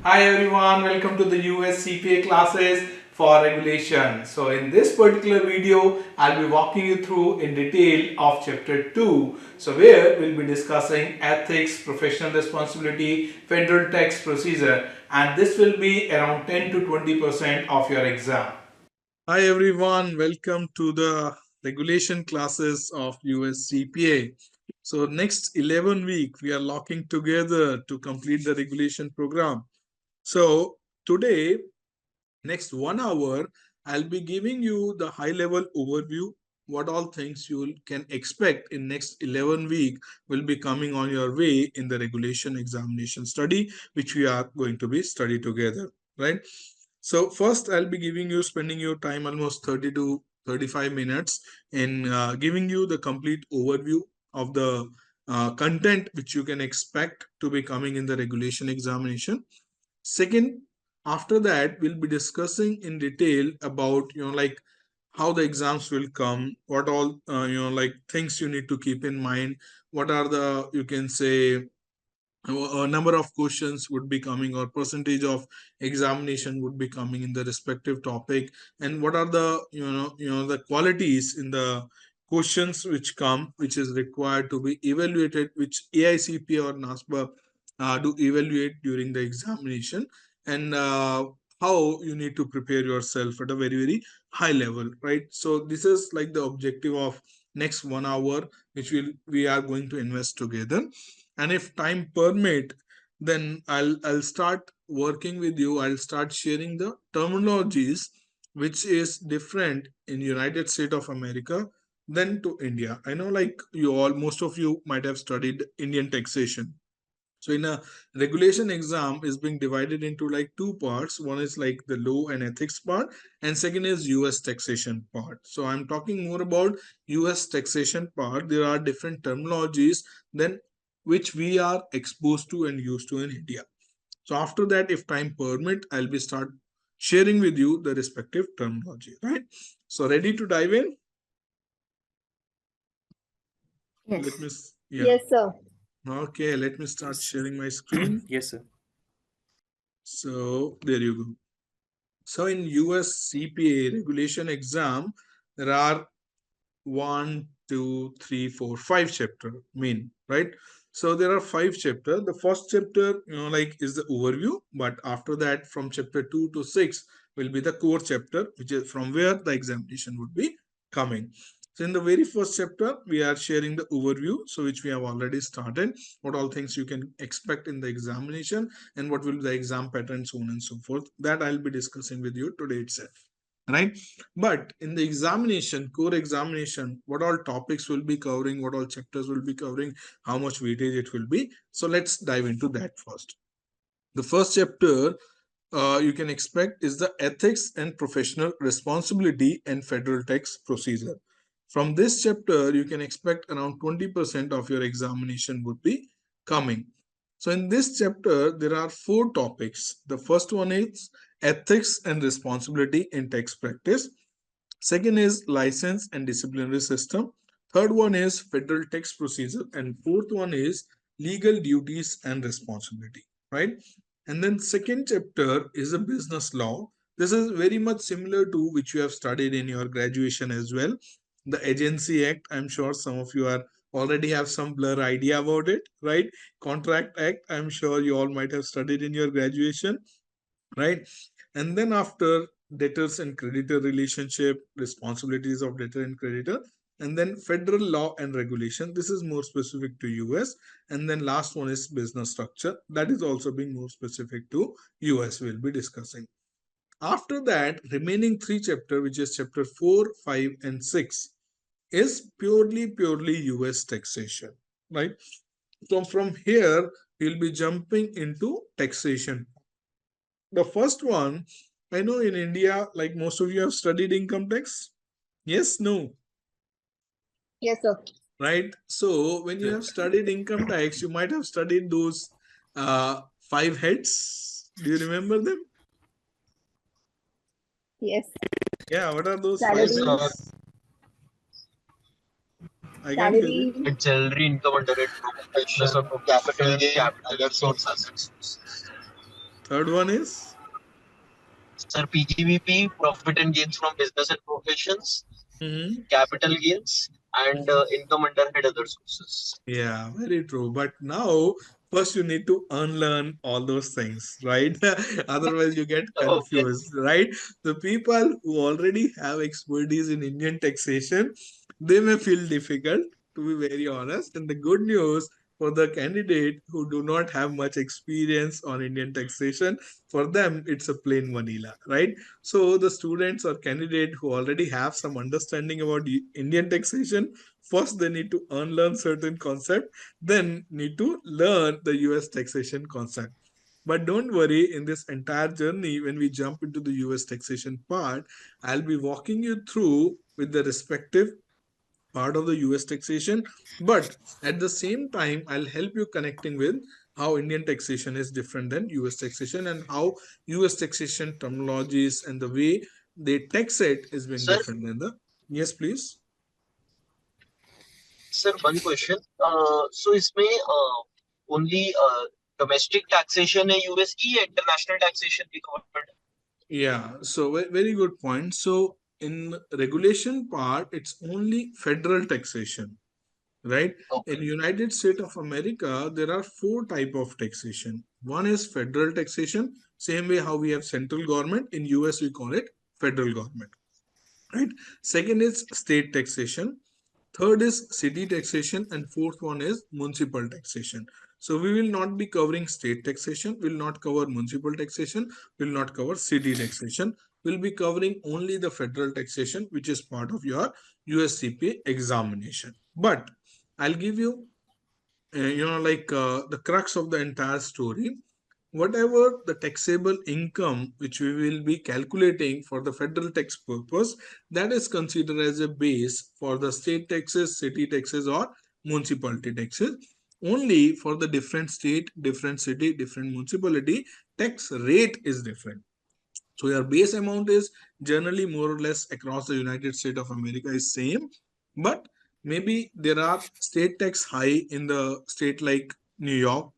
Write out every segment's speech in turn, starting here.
Hi everyone, welcome to the US CPA classes for regulation. So in this particular video, I'll be walking you through in detail of chapter 2. So where we'll be discussing ethics, professional responsibility, federal tax procedure, and this will be around 10 to 20% of your exam. Hi everyone, welcome to the regulation classes of US CPA. So next 11 week we are locking together to complete the regulation program. So today, next 1 hour, I'll be giving you the high level overview, what all things you can expect in next 11 week will be coming on your way in the regulation examination study, which we are going to be study together, right? So first I'll be spending your time almost 30 to 35 minutes in giving you the complete overview of the content which you can expect to be coming in the regulation examination. Second, after that, we'll be discussing in detail about, like how the exams will come, what all, like things you need to keep in mind, what are the, you can say, a number of questions would be coming or percentage of examination would be coming in the respective topic, and what are the, the qualities in the questions which come, which is required to be evaluated, which AICPA or NASPA do evaluate during the examination, and how you need to prepare yourself at a very, very high level, right? So this is like the objective of next 1 hour, which we are going to invest together. And if time permit, then I'll start working with you. I'll start sharing the terminologies which is different in United States of America than to India. I know, like, most of you might have studied Indian taxation. So in a regulation exam is being divided into like two parts. One is like the law and ethics part, and second is US taxation part. So I'm talking more about US taxation part. There are different terminologies than which we are exposed to and used to in India. So after that, if time permit, I'll be start sharing with you the respective terminology, right? So ready to dive in? Yes. Let me, Yes, sir. Okay, let me start sharing my screen. Yes, sir. So there you go. So in US CPA regulation exam, there are 1, 2, 3, 4, 5 chapter main, right? So there are 5 chapter. The first chapter, like is the overview, but after that from chapter 2 to 6 will be the core chapter, which is from where the examination would be coming. So in the very first chapter, we are sharing the overview, so which we have already started, what all things you can expect in the examination and what will be the exam pattern, so on and so forth. That I'll be discussing with you today itself, right? But in the examination, core examination, what all topics will be covering, what all chapters will be covering, how much weightage it will be. So let's dive into that first. The first chapter you can expect is the ethics and professional responsibility and federal tax procedure. From this chapter, you can expect around 20% of your examination would be coming. So in this chapter, there are 4 topics. The first one is ethics and responsibility in tax practice. Second is license and disciplinary system. Third one is federal tax procedure. And fourth one is legal duties and responsibility, right? And then second chapter is a business law. This is very much similar to which you have studied in your graduation as well. The Agency Act, I'm sure some of you are already have some blur idea about it, right? Contract Act, I'm sure you all might have studied in your graduation, right? And then after debtors and creditor relationship, responsibilities of debtor and creditor, and then federal law and regulation. This is more specific to US. And then last one is business structure. That is also being more specific to US. We'll be discussing. After that, remaining 3 chapter, which is chapter 4, 5, and 6, is purely US taxation, right? So from here, we'll be jumping into taxation. The first one, I know in India, like most of you have studied income tax. Yes, no, Yes, sir. right? So when you have studied income tax, you might have studied those 5 heads. Do you remember them? Yes. Yeah, what are those 5 Salary, heads? I can't hear you. salary, It's salary, income, and direct taxation, capital gain, other sources. Third one is Sir, PGBP, profit and gains from business and professions, Mhm. capital gains, and income under head other sources. Yeah, very true. But now, first you need to unlearn all those things, right? Otherwise, you get Okay. confused, right? The people who already have expertise in Indian taxation, they may feel difficult, to be very honest. And the good news for the candidate who do not have much experience on Indian taxation, for them, it's a plain vanilla, right? So the students or candidate who already have some understanding about Indian taxation, first they need to unlearn certain concept, then need to learn the US taxation concept. But don't worry, in this entire journey, when we jump into the US taxation part, I'll be walking you through with the respective part of the US taxation. But at the same time, I'll help you connecting with how Indian taxation is different than US taxation, and how US taxation terminologies and the way they tax it is being Sir, different than the. Yes, please. sir, one question. So इसमें only domestic taxation है USE या international taxation भी covered? Yeah, so very good point. So in regulation part, it's only federal taxation, right? In Okay. United States of America, there are four type of taxation. One is federal taxation, same way how we have central government. In US, we call it federal government, right? Second is state taxation. Third is city taxation, and fourth one is municipal taxation. So we will not be covering state taxation, will not cover municipal taxation, will not cover city taxation. We'll be covering only the federal taxation, which is part of your US CPA examination. But I'll give you, the crux of the entire story. Whatever the taxable income which we will be calculating for the federal tax purpose, that is considered as a base for the state taxes, city taxes, or municipality taxes. Only for the different state, different city, different municipality, tax rate is different. So your base amount is generally more or less across the United States of America is same, but maybe there are state tax high in the state like New York,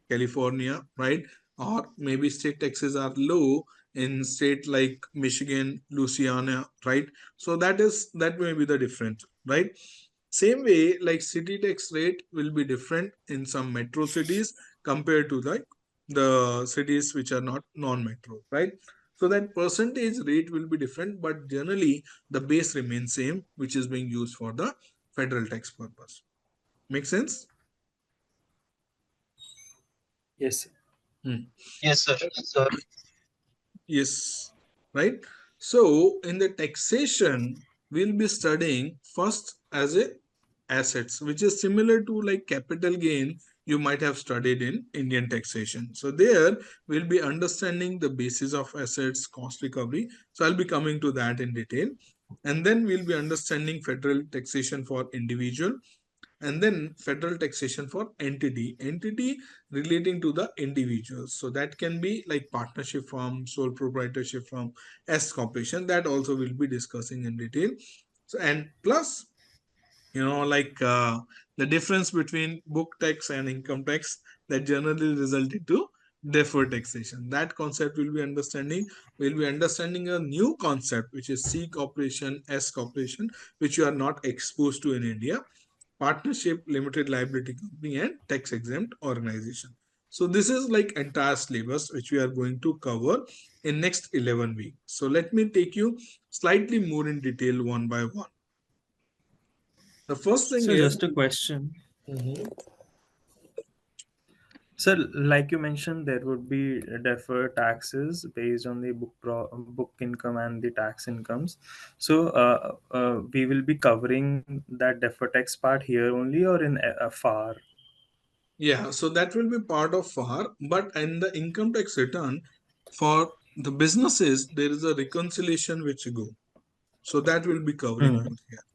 California, right? Or maybe state taxes are low in state like Michigan, Louisiana, right? So that may be the difference, right? Same way, like city tax rate will be different in some metro cities compared to the cities which are not non-metro, right? So that percentage rate will be different, but generally the base remains same, which is being used for the federal tax purpose. Make sense? Yes. Hmm. Yes, sir. Sir, Yes, right. So in the taxation, we'll be studying first as a assets, which is similar to like capital gain you might have studied in Indian taxation. So there we'll be understanding the basis of assets, cost recovery. So I'll be coming to that in detail. And then we'll be understanding federal taxation for individual, and then federal taxation for entity relating to the individuals. So that can be like partnership firm, sole proprietorship firm, S corporation. That also we'll be discussing in detail. So and plus, the difference between book tax and income tax that generally result into deferred taxation, that concept will be understanding. We'll be understanding a new concept which is C corporation, S corporation, which you are not exposed to in India: partnership, limited liability company, and tax exempt organization. So this is like entire syllabus which we are going to cover in next 11 weeks. So let me take you slightly more in detail one by one. The first thing So is. just a question. Mhm. So like you mentioned, there would be deferred taxes based on the book income and the tax incomes. So we will be covering that deferred tax part here only, or in a far? Yeah, so that will be part of FAR, but in the income tax return for the businesses, there is a reconciliation which go. So that will be covering Hmm. over here,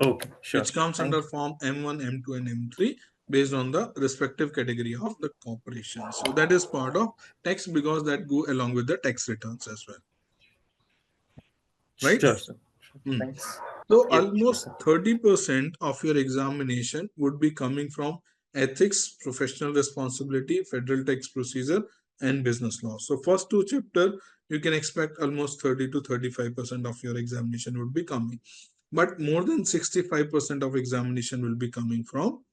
Okay, sure, which sure. comes Thank under you. form M1, M2, and M3 based on the respective category of the corporation. So that is part of tax because that go along with the tax returns as well, right? Sure, sir. Sure. Hmm. Thanks. So Yep, sure, almost sir. 30% of your examination would be coming from ethics, professional responsibility, federal tax procedure, and business law. So first two chapter, you can expect almost 30 to 35% of your examination would be coming. But more than 65% of examination will be coming from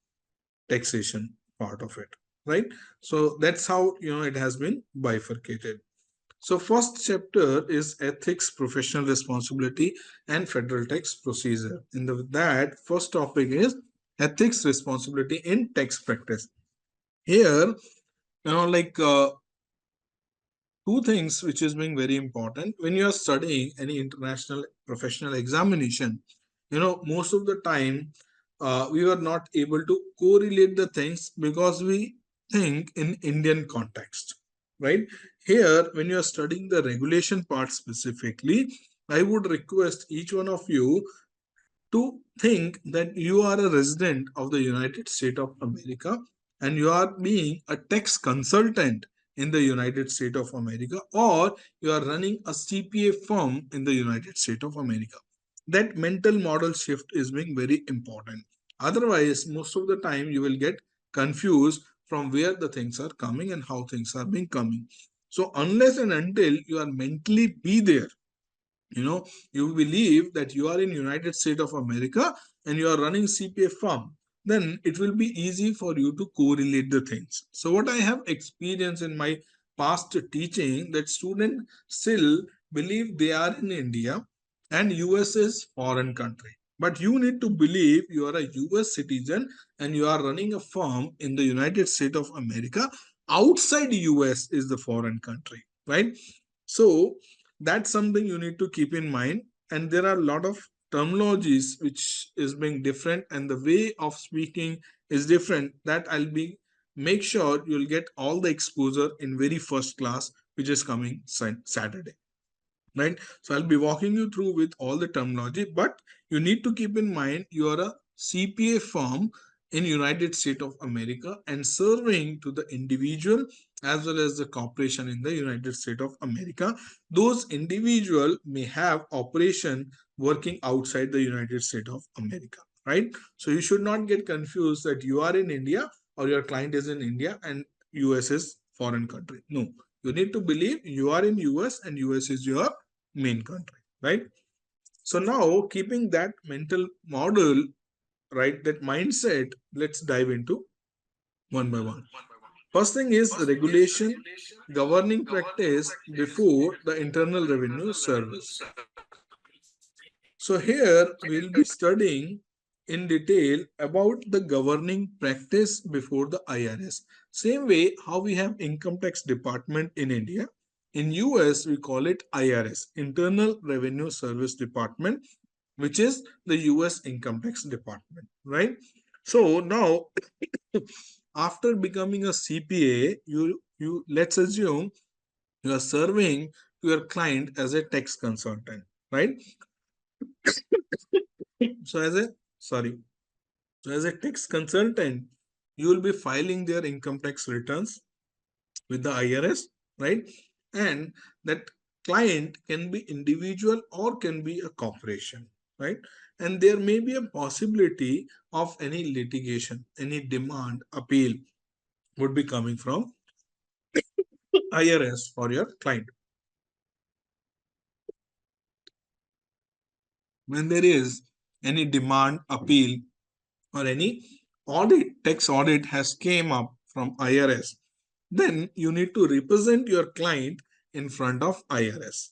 taxation part of it, right? So that's how, it has been bifurcated. So first chapter is ethics, professional responsibility, and federal tax procedure. In that first topic is ethics, responsibility in tax practice. Here, like two things which is being very important when you are studying any international professional examination. Most of the time we are not able to correlate the things because we think in Indian context, right? Here, when you are studying the regulation part specifically, I would request each one of you to think that you are a resident of the United States of America and you are being a tax consultant in the United States of America, or you are running a CPA firm in the United States of America. That mental model shift is being very important. Otherwise, most of the time you will get confused from where the things are coming and how things are being coming. So unless and until you are mentally be there, you believe that you are in United States of America and you are running CPA firm, then it will be easy for you to correlate the things. So what I have experienced in my past teaching, that students still believe they are in India and US is foreign country. But you need to believe you are a US citizen and you are running a firm in the United States of America. Outside US is the foreign country, right? So that's something you need to keep in mind. And there are a lot of terminologies which is being different and the way of speaking is different. That I'll be make sure you'll get all the exposure in very first class, which is coming Saturday, right? So I'll be walking you through with all the terminology, but you need to keep in mind you are a CPA firm in United States of America and serving to the individual as well as the corporation in the United States of America. Those individual may have operation working outside the United States of America, right? So you should not get confused that you are in India or your client is in India and US is foreign country. No, you need to believe you are in US and US is your main country, right? So now, keeping that mental model, right, that mindset, let's dive into one by one. First thing is regulation, governing practice before the Internal Revenue Service. So here we'll be studying in detail about the governing practice before the IRS. Same way how we have income tax department in India. In US, we call it IRS, Internal Revenue Service Department, which is the US income tax department, right? So now, after becoming a CPA, you let's assume you are serving to your client as a tax consultant, right? So as a tax consultant, you will be filing their income tax returns with the IRS, right? And that client can be individual or can be a corporation, right? And there may be a possibility of any litigation, any demand, appeal would be coming from IRS for your client. When there is any demand, appeal, or any audit, tax audit has came up from IRS, then you need to represent your client in front of IRS,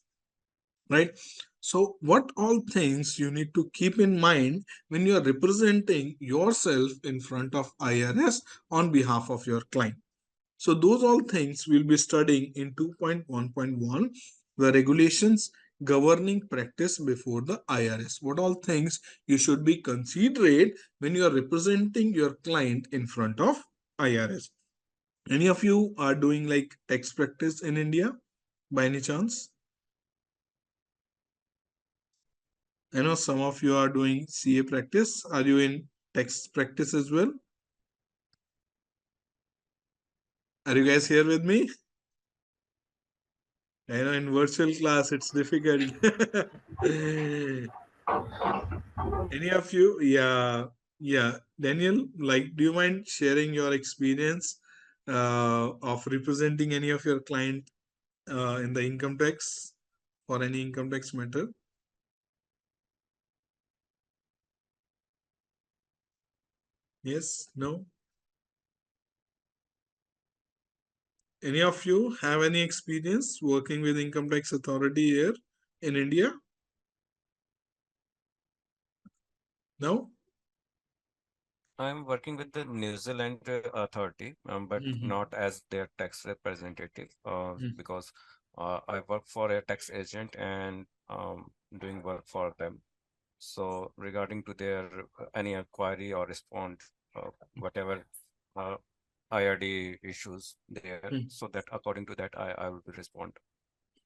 right? So what all things you need to keep in mind when you are representing yourself in front of IRS on behalf of your client? So those all things we'll be studying in 2.1.1, the regulations governing practice before the IRS. What all things you should be considerate when you are representing your client in front of IRS. Any of you are doing like tax practice in India by any chance? I know some of you are doing CA practice. Are you in tax practice as well? Are you guys here with me? I know in virtual class it's difficult. Any of you? Yeah. Daniel, like, do you mind sharing your experience of representing any of your client in the income tax or any income tax matter? Yes? No? Any of you have any experience working with income tax authority here in India? No? I'm working with the New Zealand authority, but Mhm. not as their tax representative, because I work for a tax agent and doing work for them. So regarding to their any inquiry or respond, whatever uh, IRD issues there, Mhm. so that according to that, I will respond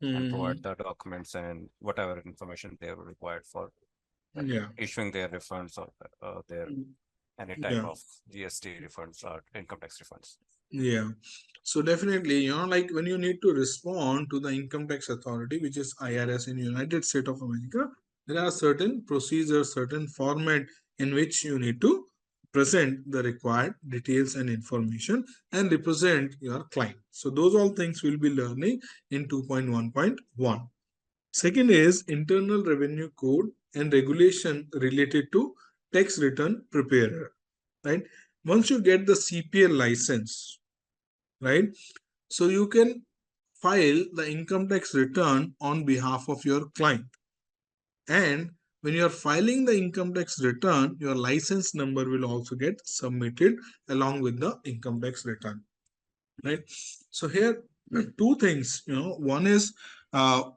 and provide Mhm. the documents and whatever information they were required for Yeah. issuing their refunds or their any type Yeah. of GST refunds or income tax refunds. Yeah. So definitely, like when you need to respond to the income tax authority, which is IRS in United States of America, there are certain procedures, certain format in which you need to present the required details and information and represent your client. So those all things we'll be learning in 2.1.1. Second is Internal Revenue Code and regulation related to tax return preparer, right? Once you get the CPA license, right? So you can file the income tax return on behalf of your client. And when you are filing the income tax return, your license number will also get submitted along with the income tax return, right? So here two things, one is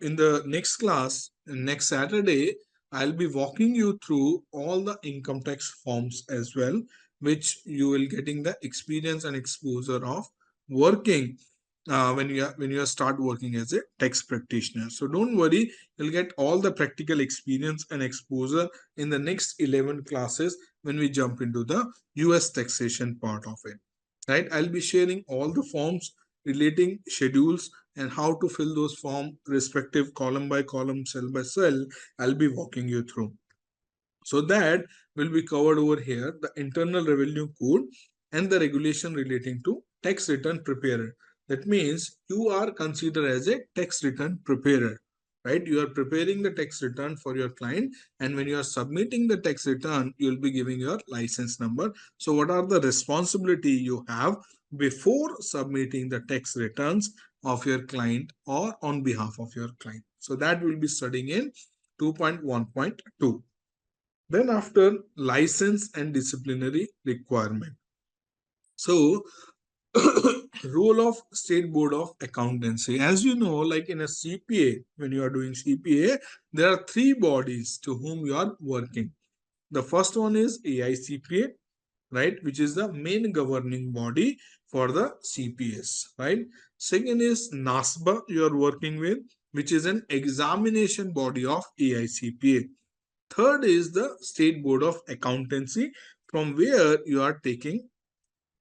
in the next class, next Saturday, I'll be walking you through all the income tax forms as well, which you will getting the experience and exposure of working when you start working as a tax practitioner. So don't worry, you'll get all the practical experience and exposure in the next 11 classes when we jump into the US taxation part of it, right? I'll be sharing all the forms relating schedules and how to fill those form respective column by column, cell by cell. I'll be walking you through. So that will be covered over here, the Internal Revenue Code and the regulation relating to tax return preparer. That means you are considered as a tax return preparer, right? You are preparing the tax return for your client, and when you are submitting the tax return, you will be giving your license number. So what are the responsibility you have before submitting the tax returns of your client or on behalf of your client? So that will be studying in 2.1.2. Then after, license and disciplinary requirement. So role of State Board of Accountancy. As you know, like in a CPA, when you are doing CPA, there are three bodies to whom you are working. The first one is AICPA, right, which is the main governing body for the CPS, right? Second is NASBA you are working with, which is an examination body of AICPA. Third is the State Board of Accountancy, from where you are taking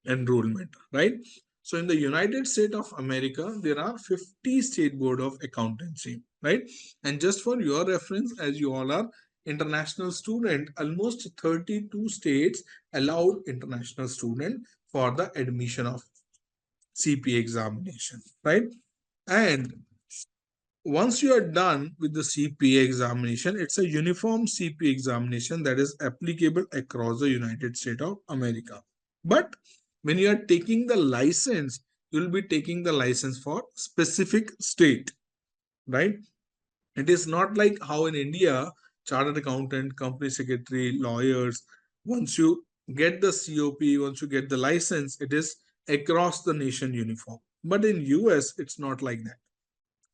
enrollment, right? So in the United States of America, there are 50 State Board of Accountancy, right? And just for your reference, as you all are international student, almost 32 states allowed international student for the admission of CPA examination, right? And once you are done with the CPA examination, it's a uniform CPA examination that is applicable across the United States of America. But when you are taking the license, you will be taking the license for specific state, right? It is not like how in India, chartered accountant, company secretary, lawyers, once you get the COP, once you get the license, it is across the nation uniform. But in US, it's not like that.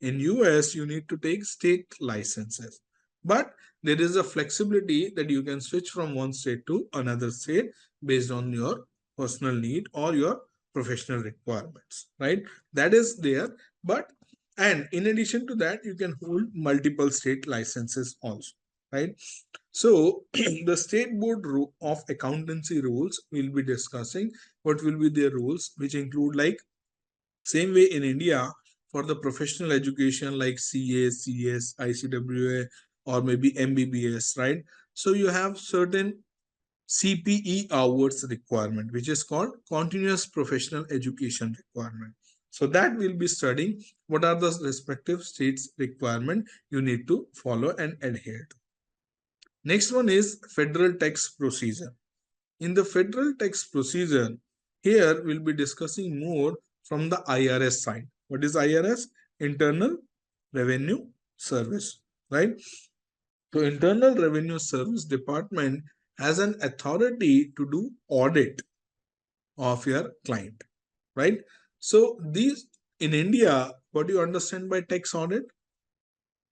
In US, you need to take state licenses, but there is a flexibility that you can switch from one state to another state based on your personal need or your professional requirements, right? That is there. But and in addition to that, you can hold multiple state licenses also, right? So the State Board of Accountancy rules we'll be discussing. What will be their rules, which include, like, same way in India, for the professional education like CA, CS, ICWA, or maybe MBBS, right? So you have certain CPE hours requirement, which is called continuous professional education requirement. So that we'll be studying what are the respective states requirement you need to follow and adhere to. Next one is federal tax procedure. In the federal tax procedure, here we'll be discussing more from the IRS side. What is IRS? Internal Revenue Service, right? So Internal Revenue Service Department has an authority to do audit of your client, right? So these in India, what do you understand by tax audit?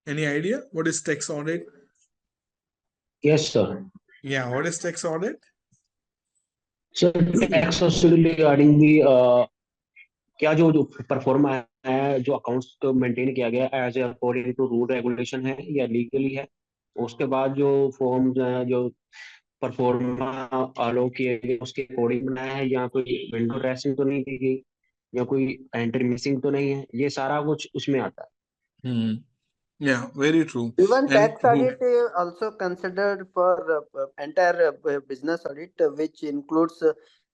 Any idea what is tax audit? Yes, sir. Yeah, what is tax audit? So tax also regarding the क्या जो जो perform है जो accounts को maintain किया गया as according to rule regulation है या लीगली है उसके बाद जो फॉर्म जो परफॉर्म अलो किए गए उसके अकॉर्डिंग बनाया है या कोई विंडो ड्रेसिंग तो नहीं की गई या कोई एंट्री मिसिंग तो नहीं है ये सारा कुछ उसमें आता है. Yeah, very true. Even And tax audit also considered for entire business audit, which includes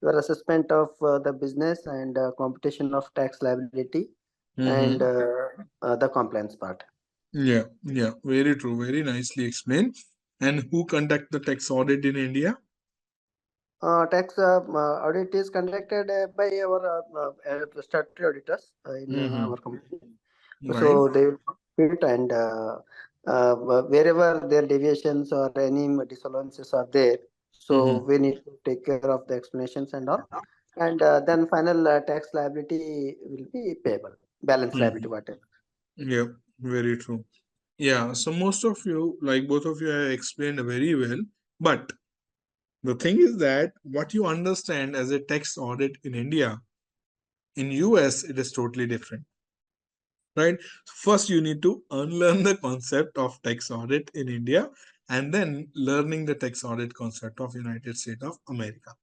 your assessment of the business and computation of tax liability and the compliance part. yeah, very true, very nicely explained. And who conduct the tax audit in India? Tax audit is conducted by our statutory auditors in our company. Right. So they will fit and wherever their deviations or any disallowances are there, so we need to take care of the explanations and all, and then final tax liability will be payable, balance liability whatever. Yeah, very true. Yeah, so most of you, like both of you, have explained very well. But the thing is that what you understand as a tax audit in India, in US, it is totally different. Right? First, you need to unlearn the concept of tax audit in India and then learning the tax audit concept of United States of America.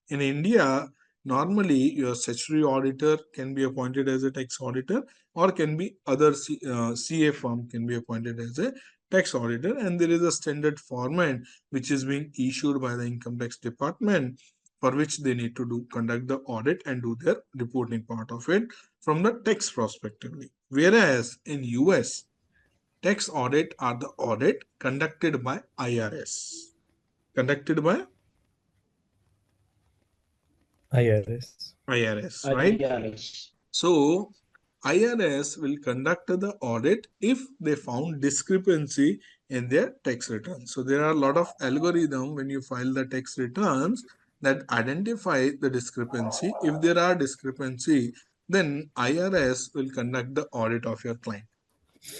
In India, normally your statutory auditor can be appointed as a tax auditor or can be other CA firm can be appointed as a tax auditor, and there is a standard format which is being issued by the income tax department for which they need to conduct the audit and do their reporting part of it from the tax prospectively. Whereas in US, tax audit are the audit conducted by IRS. Conducted by IRS. IRS, right? IRS. So IRS will conduct the audit if they found discrepancy in their tax returns. So there are a lot of algorithm when you file the tax returns that identify the discrepancy. If there are discrepancy, then IRS will conduct the audit of your client.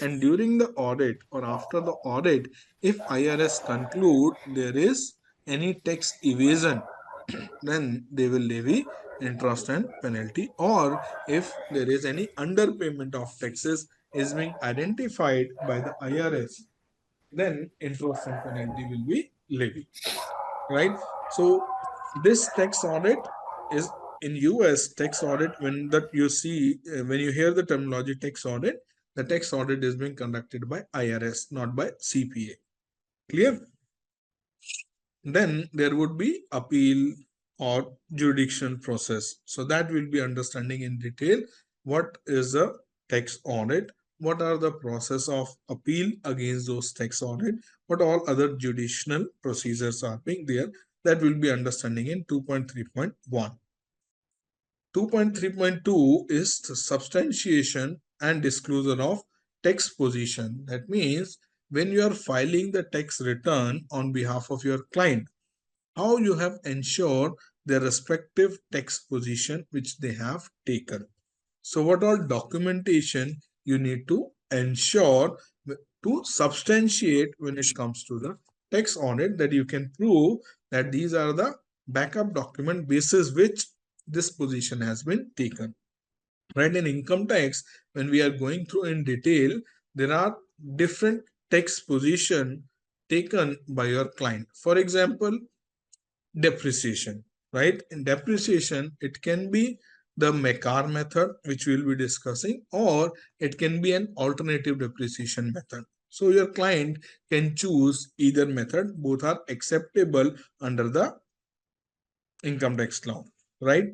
And during the audit or after the audit, if IRS conclude there is any tax evasion, then they will levy interest and penalty, or if there is any underpayment of taxes is being identified by the IRS, then interest and penalty will be levied, right? So this tax audit is in US tax audit. When that you see, when you hear the terminology tax audit, the tax audit is being conducted by IRS, not by CPA. Clear? Then there would be appeal or jurisdiction process. So that we'll be understanding in detail what is a tax audit, what are the process of appeal against those tax audit, what all other judicial procedures are being there. That will be understanding in 2.3.1. 2.3.2 is the substantiation and disclosure of tax position. That means when you are filing the tax return on behalf of your client, how you have ensured their respective tax position which they have taken. So what all documentation you need to ensure to substantiate when it comes to the tax audit, that you can prove that these are the backup document basis which this position has been taken. Right? In income tax, when we are going through in detail, there are different tax position taken by your client. For example, depreciation, right? In depreciation, it can be the MECAR method, which we'll be discussing, or it can be an alternative depreciation method. So your client can choose either method. Both are acceptable under the income tax law, right?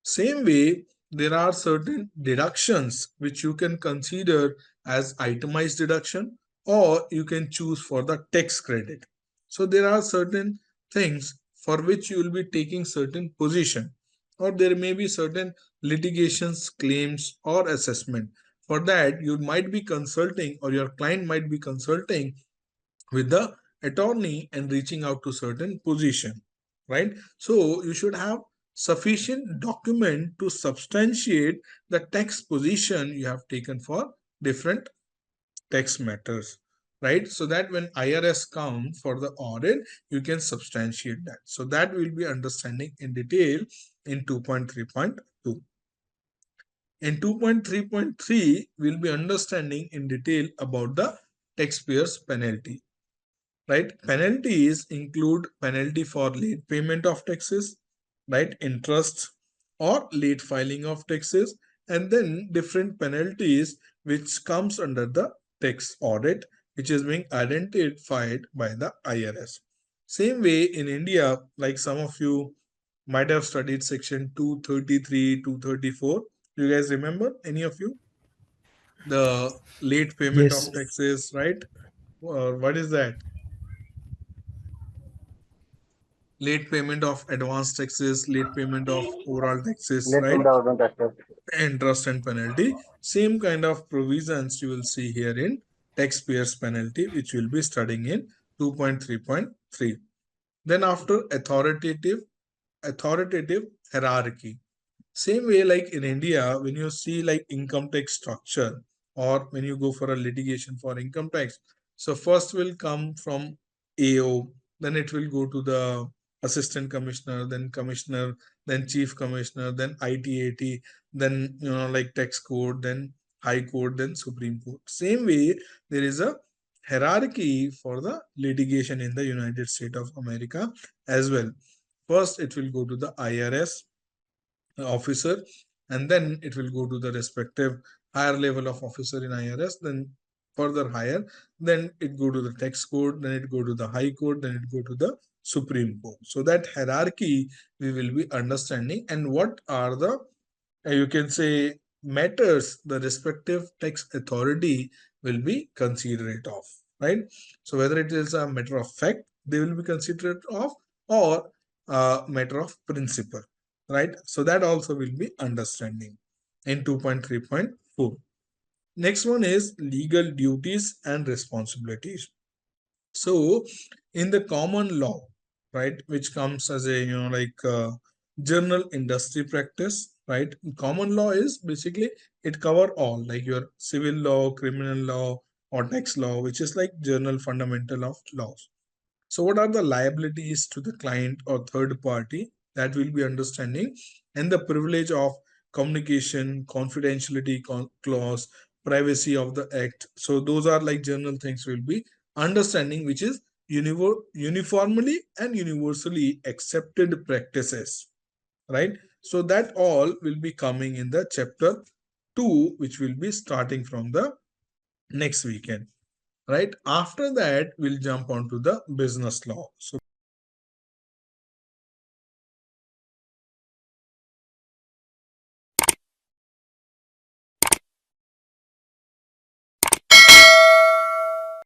Same way, there are certain deductions which you can consider as itemized deduction, or you can choose for the tax credit. So there are certain things for which you will be taking certain position, or there may be certain litigations, claims, or assessment. For that, you might be consulting, or your client might be consulting with the attorney and reaching out to certain position, right? So you should have sufficient document to substantiate the tax position you have taken for different tax matters, right? So that when IRS come for the audit, you can substantiate that. So that we'll be understanding in detail in 2.3.2. In 2.3.3, we'll be understanding in detail about the taxpayer's penalty, right? Penalties include penalty for late payment of taxes, right? Interest or late filing of taxes, and then different penalties which comes under the tax audit, which is being identified by the IRS. Same way in India, like some of you might have studied section 233, 234. You guys remember, any of you? The late payment of Yes. taxes, right? What is that? Late payment of advance taxes, late payment of overall taxes, Let right? them down that. Interest and penalty. Same kind of provisions you will see here in taxpayers penalty, which we'll be studying in 2.3.3. Then after authoritative hierarchy. Same way like in India, when you see like income tax structure, or when you go for a litigation for income tax, so first will come from AO, then it will go to the assistant commissioner, then chief commissioner, then ITAT, then like tax court, then high court, then Supreme Court. Same way, there is a hierarchy for the litigation in the United States of America as well. First, it will go to the IRS officer, and then it will go to the respective higher level of officer in IRS, then further higher, then it go to the tax court, then it go to the high court, then it go to the Supreme Court. So that hierarchy we will be understanding, and what are the you can say matters the respective tax authority will be considerate of, right? So whether it is a matter of fact they will be considerate of, or a matter of principle, right? So that also will be understanding in 2.3.4. Next one is legal duties and responsibilities. So in the common law, right, which comes as a general industry practice, right? Common law is basically it cover all, like your civil law, criminal law, or tax law, which is like general fundamental of laws. So what are the liabilities to the client or third party that we'll be understanding, and the privilege of communication, confidentiality clause, privacy of the act. So those are like general things we'll be understanding, which is uniformly and universally accepted practices, right? So that all will be coming in the chapter 2, which will be starting from the next weekend, right? After that, we'll jump onto the business law. So